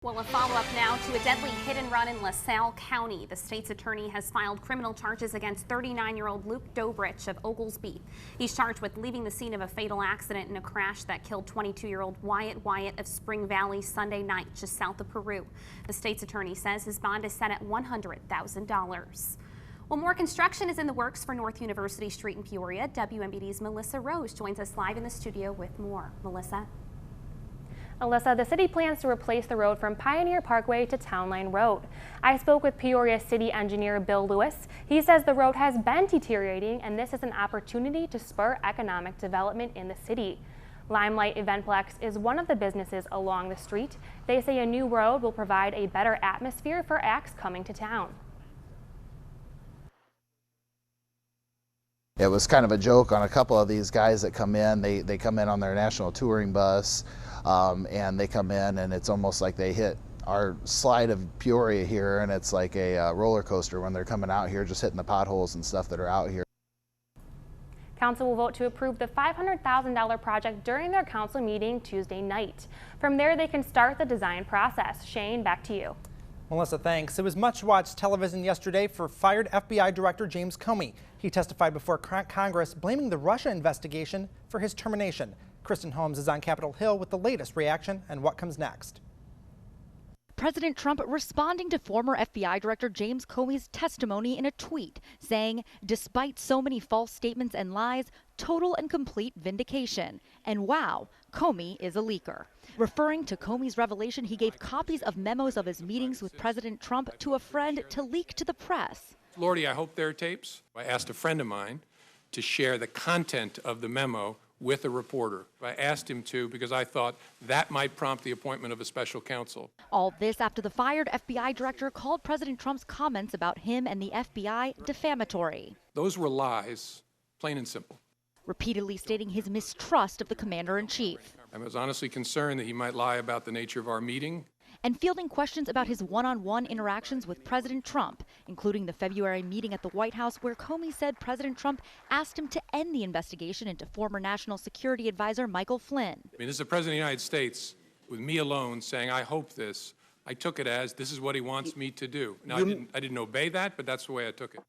Well, a follow-up now to a deadly hit-and-run in LaSalle County. The state's attorney has filed criminal charges against 39-year-old Luke Dobrich of Oglesby. He's charged with leaving the scene of a fatal accident in a crash that killed 22-year-old Wyatt of Spring Valley Sunday night just south of Peru. The state's attorney says his bond is set at $100,000. Well, more construction is in the works for North University Street in Peoria. WMBD's Melissa Rose joins us live in the studio with more. Melissa? Alyssa, the city plans to replace the road from Pioneer Parkway to Town Line Road. I spoke with Peoria City Engineer Bill Lewis. He says the road has been deteriorating and this is an opportunity to spur economic development in the city. Limelight Eventplex is one of the businesses along the street. They say a new road will provide a better atmosphere for acts coming to town. It was kind of a joke on a couple of these guys that come in. They come in on their national touring bus. And they come in and it's almost like they hit our slide of Peoria here, and it's like a roller coaster when they're coming out here, just hitting the potholes and stuff that are out here. Council will vote to approve the $500,000 project during their council meeting Tuesday night. From there, they can start the design process. Shane, back to you. Melissa, thanks. It was much-watched television yesterday for fired FBI Director James Comey. He testified before Congress blaming the Russia investigation for his termination. Kristen Holmes is on Capitol Hill with the latest reaction and what comes next. President Trump responding to former FBI Director James Comey's testimony in a tweet, saying, despite so many false statements and lies, total and complete vindication. And wow, Comey is a leaker. Referring to Comey's revelation, he gave copies of memos of his meetings with President Trump to a friend to leak to the press. Lordy, I hope there are tapes. I asked a friend of mine to share the content of the memo with a reporter. I asked him to because I thought that might prompt the appointment of a special counsel. All this after the fired FBI director called President Trump's comments about him and the FBI defamatory. Those were lies, plain and simple. Repeatedly stating his mistrust of the commander-in-chief. I was honestly concerned that he might lie about the nature of our meeting. And fielding questions about his one-on-one interactions with President Trump, including the February meeting at the White House where Comey said President Trump asked him to end the investigation into former National Security Advisor Michael Flynn. I mean, this is the President of the United States with me alone saying, I hope this. I took it as this is what he wants me to do. Now, I didn't obey that, but that's the way I took it.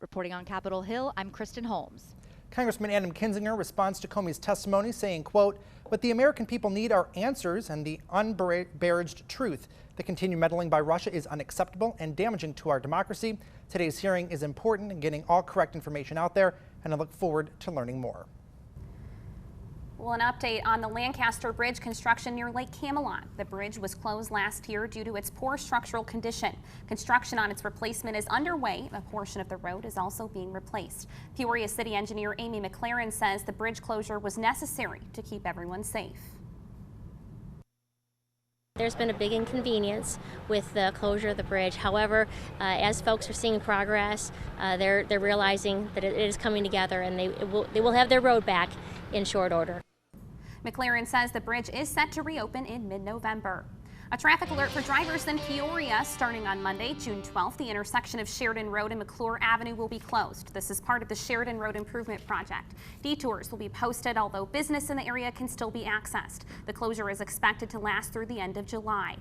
Reporting on Capitol Hill, I'm Kristen Holmes. Congressman Adam Kinzinger responds to Comey's testimony saying, quote, what the American people need are answers and the unbarraged truth. The continued meddling by Russia is unacceptable and damaging to our democracy. Today's hearing is important in getting all correct information out there, and I look forward to learning more. Well, an update on the Lancaster Bridge construction near Lake Camelot. The bridge was closed last year due to its poor structural condition. Construction on its replacement is underway. A portion of the road is also being replaced. Peoria City Engineer Amy McLaren says the bridge closure was necessary to keep everyone safe. There's been a big inconvenience with the closure of the bridge. However, as folks are seeing progress, they're realizing that it is coming together, and they will have their road back in short order. McLaren says the bridge is set to reopen in mid-November. A traffic alert for drivers in Peoria starting on Monday, June 12th. The intersection of Sheridan Road and McClure Avenue will be closed. This is part of the Sheridan Road Improvement Project. Detours will be posted, although business in the area can still be accessed. The closure is expected to last through the end of July.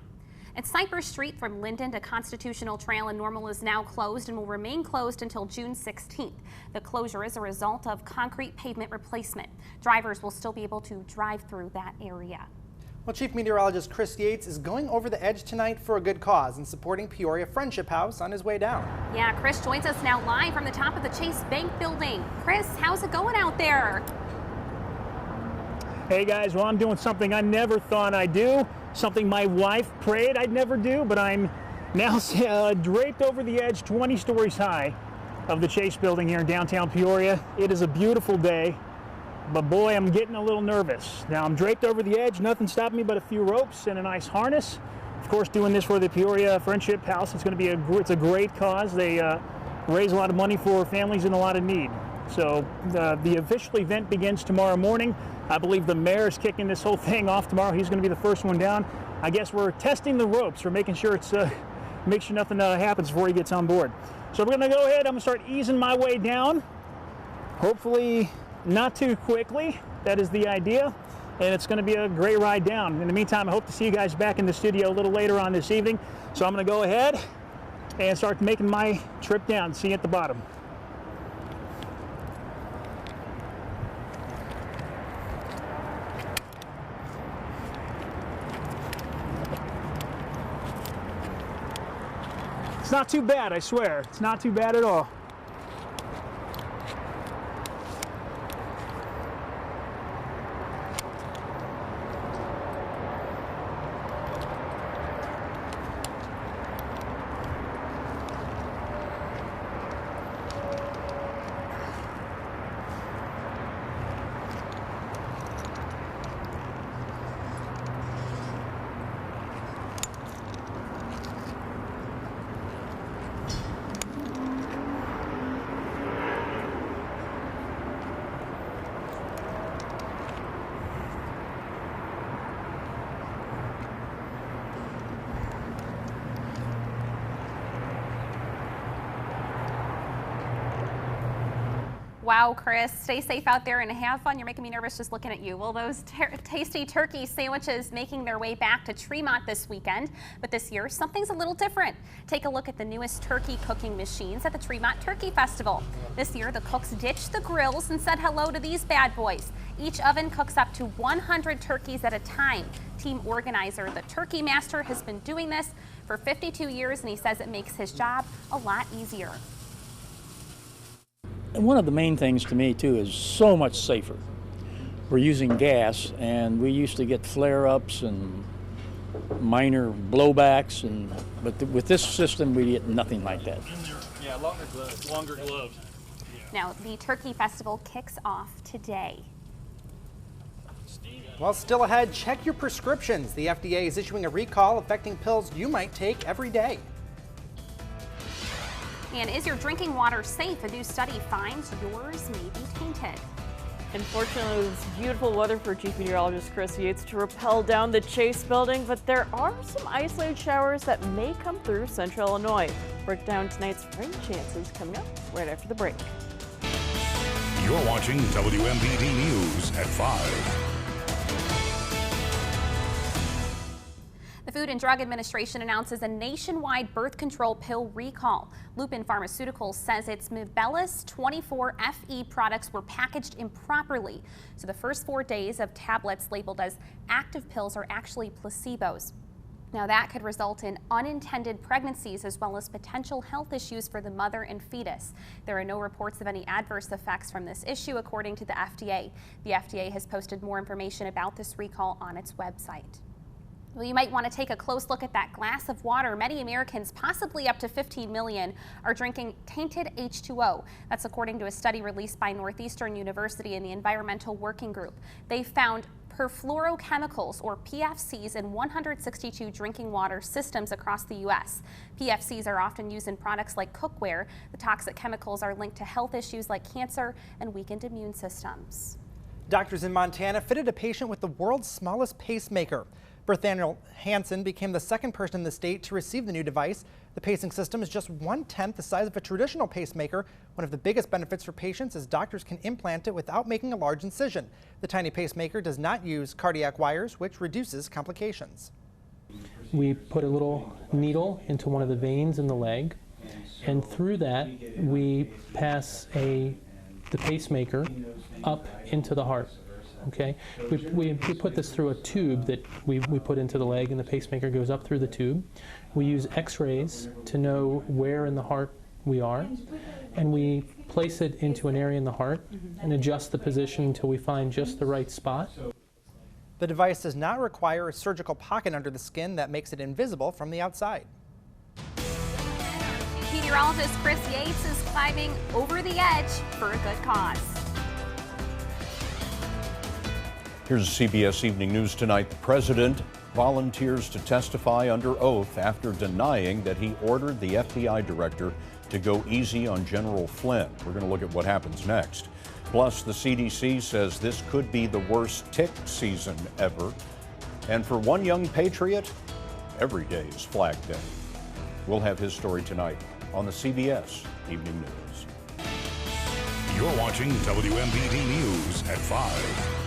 And Cypress Street from Linden to Constitutional Trail in Normal is now closed and will remain closed until June 16th. The closure is a result of concrete pavement replacement. Drivers will still be able to drive through that area. Well, Chief Meteorologist Chris Yates is going over the edge tonight for a good cause and supporting Peoria Friendship House on his way down. Yeah, Chris joins us now live from the top of the Chase Bank building. Chris, how's it going out there? Hey guys, well, I'm doing something I never thought I'd do, something my wife prayed I'd never do, but I'm now draped over the edge 20 stories high of the Chase building here in downtown Peoria. It is a beautiful day, but boy, I'm getting a little nervous. Now I'm draped over the edge, nothing stopping me but a few ropes and a nice harness. Of course, doing this for the Peoria Friendship House. It's going to be it's a great cause. They raise a lot of money for families in a lot of need. So the official event begins tomorrow morning. I believe the mayor's kicking this whole thing off tomorrow. He's going to be the first one down. I guess we're testing the ropes. We're making sure make sure nothing happens before he gets on board. So we're going to go ahead. I'm going to start easing my way down. Hopefully not too quickly. That is the idea. and it's going to be a great ride down. In the meantime, I hope to see you guys back in the studio a little later on this evening. So I'm going to go ahead and start making my trip down. See you at the bottom. It's not too bad, I swear. It's not too bad at all. Wow, Chris, stay safe out there and have fun. You're making me nervous just looking at you. Well, those tasty turkey sandwiches making their way back to Tremont this weekend, but this year something's a little different. Take a look at the newest turkey cooking machines at the Tremont Turkey Festival. This year, the cooks ditched the grills and said hello to these bad boys. Each oven cooks up to 100 turkeys at a time. Team organizer, the Turkey Master, has been doing this for 52 years, and he says it makes his job a lot easier. And one of the main things to me, too, is so much safer. We're using gas, and we used to get flare-ups and minor blowbacks, but with this system, we get nothing like that. Yeah, longer gloves. Now, the Turkey Festival kicks off today. Well, still ahead, check your prescriptions. The FDA is issuing a recall affecting pills you might take every day. And is your drinking water safe? A new study finds yours may be tainted. Unfortunately, it's beautiful weather for Chief Meteorologist Chris Yates to rappel down the Chase building, but there are some isolated showers that may come through central Illinois. Break down tonight's rain chances coming up right after the break. You're watching WMBD News at 5. The Food and Drug Administration announces a nationwide birth control pill recall. Lupin Pharmaceuticals says its Mibellis 24FE products were packaged improperly. So the first 4 days of tablets labeled as active pills are actually placebos. Now that could result in unintended pregnancies as well as potential health issues for the mother and fetus. There are no reports of any adverse effects from this issue, according to the FDA. The FDA has posted more information about this recall on its website. Well, you might want to take a close look at that glass of water. Many Americans, possibly up to 15 million, are drinking tainted H2O. That's according to a study released by Northeastern University and the Environmental Working Group. They found perfluorochemicals, or PFCs, in 162 drinking water systems across the U.S. PFCs are often used in products like cookware. The toxic chemicals are linked to health issues like cancer and weakened immune systems. Doctors in Montana fitted a patient with the world's smallest pacemaker. Berthaniel Hansen became the second person in the state to receive the new device. The pacing system is just 1/10 the size of a traditional pacemaker. One of the biggest benefits for patients is doctors can implant it without making a large incision. The tiny pacemaker does not use cardiac wires, which reduces complications. We put a little needle into one of the veins in the leg, and through that we pass the pacemaker up into the heart. Okay, we put this through a tube that we put into the leg, and the pacemaker goes up through the tube. We use x-rays to know where in the heart we are, and we place it into an area in the heart and adjust the position until we find just the right spot. The device does not require a surgical pocket under the skin that makes it invisible from the outside. Meteorologist Chris Yates is climbing over the edge for a good cause. Here's CBS Evening News tonight. The president volunteers to testify under oath after denying that he ordered the FBI director to go easy on General Flynn. We're going to look at what happens next. Plus, the CDC says this could be the worst tick season ever. And for one young patriot, every day is Flag Day. We'll have his story tonight on the CBS Evening News. You're watching WMBD News at 5.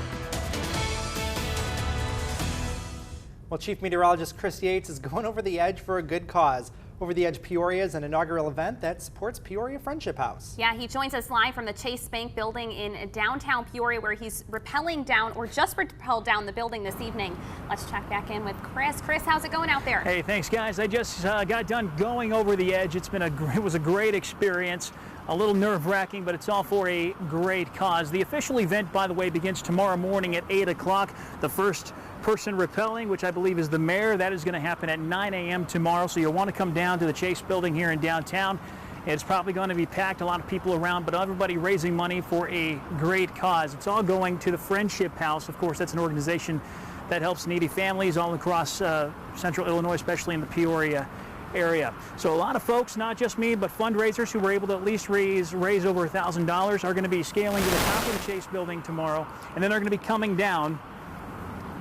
Well, Chief Meteorologist Chris Yates is going over the edge for a good cause. Over the Edge Peoria is an inaugural event that supports Peoria Friendship House. Yeah, he joins us live from the Chase Bank building in downtown Peoria, where he's rappelling down, or just rappelled down the building this evening. Let's check back in with Chris. Chris, how's it going out there? Hey, thanks guys. I just got done going over the edge. It was a great experience. A little nerve-wracking, but it's all for a great cause. The official event, by the way, begins tomorrow morning at 8 o'clock. The first person rappelling, which I believe is the mayor, that is going to happen at 9 a.m. tomorrow. So you'll want to come down to the Chase building here in downtown. It's probably going to be packed, a lot of people around, but everybody raising money for a great cause. It's all going to the Friendship House. Of course, that's an organization that helps needy families all across central Illinois, especially in the Peoria area. So a lot of folks, not just me, but fundraisers who were able to at least raise over $1,000 are going to be scaling to the top of the Chase building tomorrow, and then they're going to be coming down.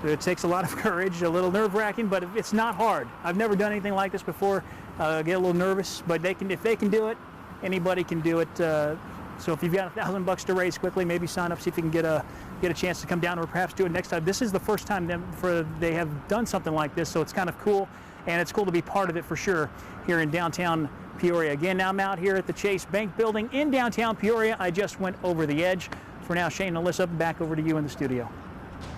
It takes a lot of courage, a little nerve-wracking, but it's not hard. I've never done anything like this before. Get a little nervous, but if they can do it, anybody can do it. So if you've got $1,000 to raise quickly, maybe sign up, see if you can get a chance to come down, or perhaps do it next time. This is the first time they have done something like this, so it's kind of cool, and it's cool to be part of it for sure here in downtown Peoria. Again, now I'm out here at the Chase Bank building in downtown Peoria. I just went over the edge. For now, Shane and Alyssa, back over to you in the studio.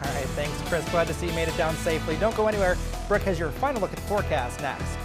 All right, thanks, Chris. Glad to see you made it down safely. Don't go anywhere. Brooke has your final look at the forecast next.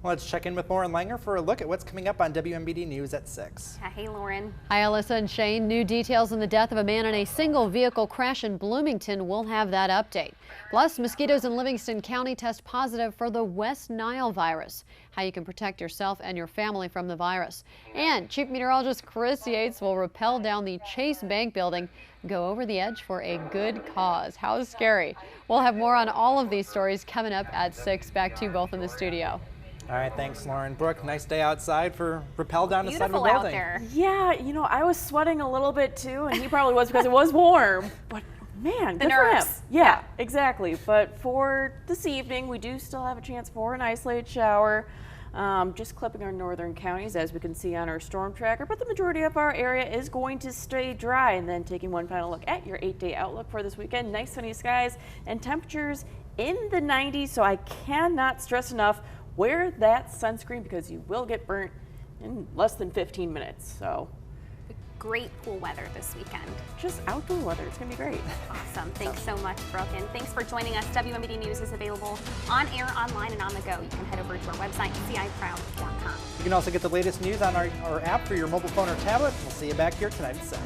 Let's check in with Lauren Langer for a look at what's coming up on WMBD News at 6. Hey, Lauren. Hi, Alyssa and Shane. New details on the death of a man in a single vehicle crash in Bloomington. We'll have that update. Plus, mosquitoes in Livingston County test positive for the West Nile virus. How you can protect yourself and your family from the virus. And Chief Meteorologist Chris Yates will rappel down the Chase Bank building, go over the edge for a good cause. How scary. We'll have more on all of these stories coming up at 6. Back to you both in the studio. All right, thanks, Lauren. Brooke, nice day outside for rappel down the side of a Beautiful out building. there. Yeah, you know, I was sweating a little bit too, and he probably was because it was warm. But man, good for him. Yeah, exactly. But for this evening, we do still have a chance for an isolated shower. Just clipping our northern counties, as we can see on our storm tracker, but the majority of our area is going to stay dry. And then taking one final look at your 8-day outlook for this weekend, nice sunny skies and temperatures in the 90s. So I cannot stress enough, wear that sunscreen because you will get burnt in less than 15 minutes. So Great cool weather this weekend. Just outdoor weather. It's going to be great. Awesome. Thanks so much, Brooke. And thanks for joining us. WMBD News is available on air, online, and on the go. You can head over to our website, ciproud.com. You can also get the latest news on our app for your mobile phone or tablet. We'll see you back here tonight at 6.